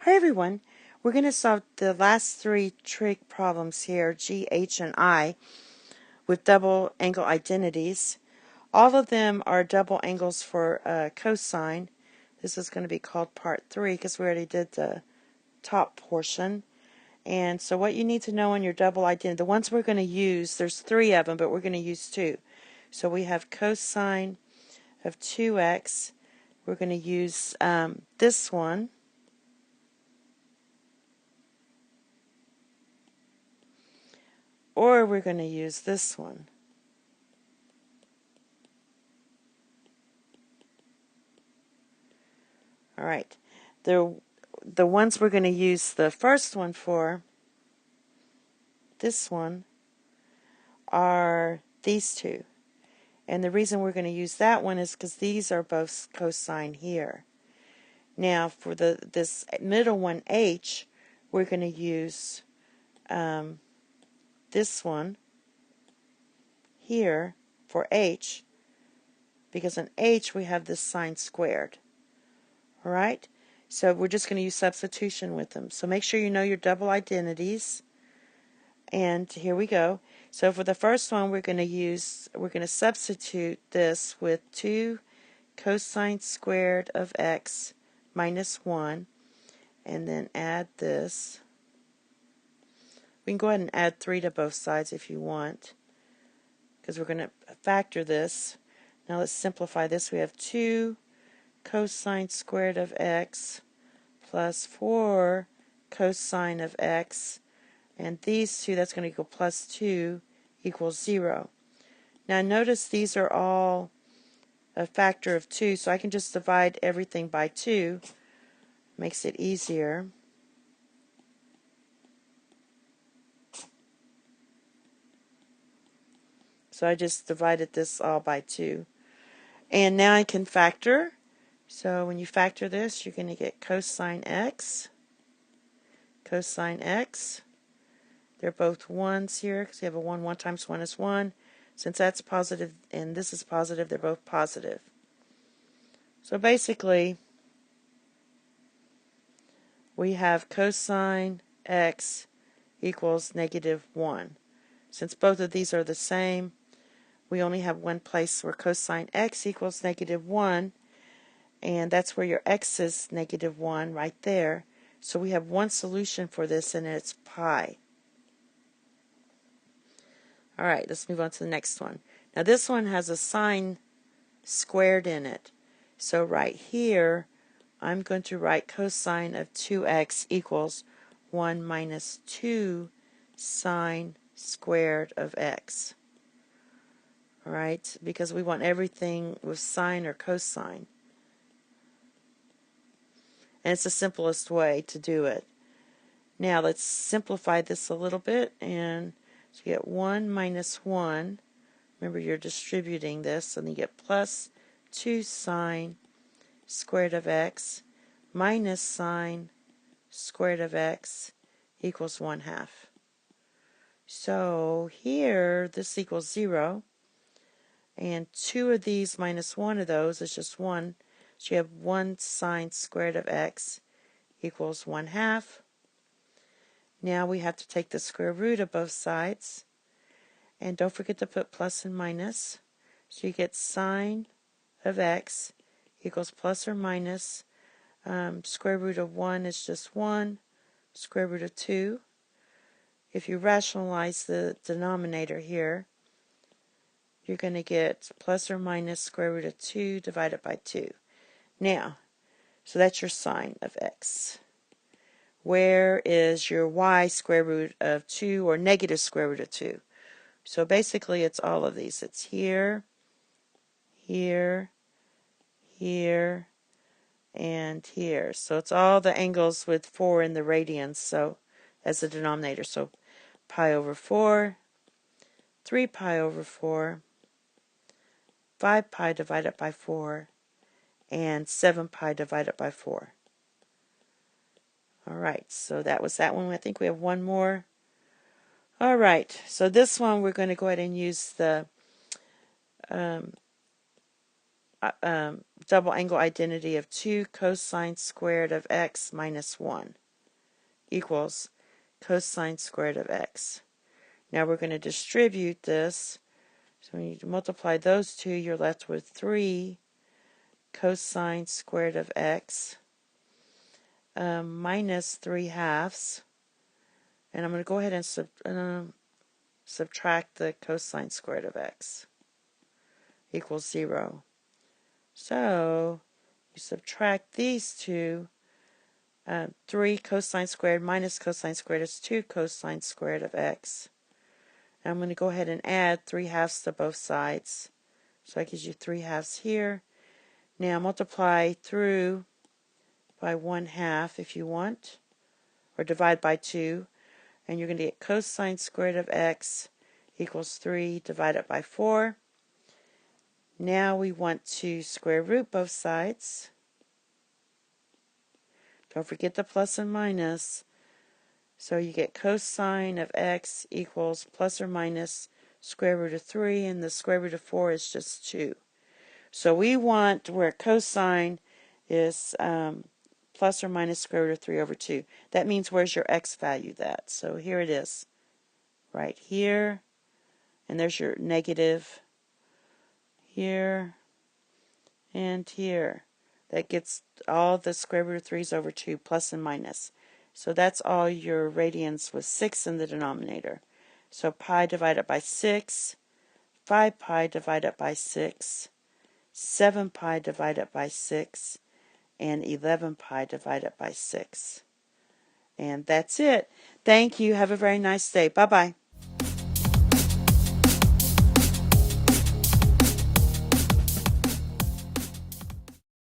Hi everyone, we're going to solve the last three trig problems here, G, H, and I, with double angle identities. All of them are double angles for cosine. This is going to be called part 3 because we already did the top portion. And so what you need to know on your double identity, the ones we're going to use, there's 3 of them, but we're going to use 2. So we have cosine of 2x. We're going to use this one. Or we're going to use this one. All right. The ones we're going to use the first one for, this one, are these two. And the reason we're going to use that one is because these are both cosine here. Now for this middle one, H, we're going to use this one here for H, because in H we have this sine squared. All right? So we're just going to use substitution with them. So make sure you know your double identities. And here we go. So for the first one, we're going to substitute this with 2 cosine squared of x minus 1, and then add this. We can go ahead and add 3 to both sides if you want, because we're going to factor this. Now let's simplify this. We have 2 cosine squared of x plus 4 cosine of x, and these two, that's going to equal plus 2 equals 0. Now notice these are all a factor of 2, so I can just divide everything by 2. Makes it easier. So I just divided this all by 2. And now I can factor. So when you factor this, you're going to get cosine x. Cosine x. They're both 1s here because you have a 1. 1 times 1 is 1. Since that's positive and this is positive, they're both positive. So basically, we have cosine x equals negative 1. Since both of these are the same, we only have one place where cosine x equals negative 1, and that's where your x is negative 1 right there. So we have one solution for this, and it's pi. All right, let's move on to the next one. Now this one has a sine squared in it. So right here, I'm going to write cosine of 2x equals 1 minus 2 sine squared of x. All right, because we want everything with sine or cosine. And it's the simplest way to do it. Now let's simplify this a little bit, and so you get 1 minus 1. Remember, you're distributing this, and you get plus 2 sine squared of x minus sine squared of x equals 1/2. So here, this equals 0. And 2 of these minus 1 of those is just 1. So you have 1 sine squared of x equals 1/2. Now we have to take the square root of both sides. And don't forget to put plus and minus. So you get sine of x equals plus or minus. Square root of 1 is just 1. Square root of 2. If you rationalize the denominator here, you're going to get plus or minus square root of 2 divided by 2. Now, so that's your sine of x. Where is your y square root of 2 or negative square root of 2? So basically it's all of these. It's here, here, here, and here. So it's all the angles with 4 in the radians, so as the denominator. So pi over 4, 3 pi over 4, 5 pi divided by 4, and 7 pi divided by 4. All right, so that was that one. I think we have one more. All right, so this one we're going to go ahead and use the double angle identity of 2 cosine squared of x minus 1 equals cosine squared of x. Now we're going to distribute this. So when you multiply those two, you're left with 3 cosine squared of x minus 3 halves. And I'm going to go ahead and subtract the cosine squared of x equals 0. So you subtract these two. 3 cosine squared minus cosine squared is 2 cosine squared of x. And I'm going to go ahead and add 3 halves to both sides. So that gives you 3 halves here. Now multiply through by 1/2 if you want, or divide by 2. And you're going to get cosine squared of x equals 3 divided by 4. Now we want to square root both sides. Don't forget the plus and minus. So you get cosine of x equals plus or minus square root of 3, and the square root of 4 is just 2. So we want where cosine is plus or minus square root of 3 over 2. That means where's your x value that? So here it is, right here, and there's your negative here and here. That gets all the square root of 3's over 2, plus and minus. So that's all your radians with 6 in the denominator. So pi divided by 6, 5 pi divided by 6, 7 pi divided by 6, and 11 pi divided by 6. And that's it. Thank you. Have a very nice day. Bye-bye.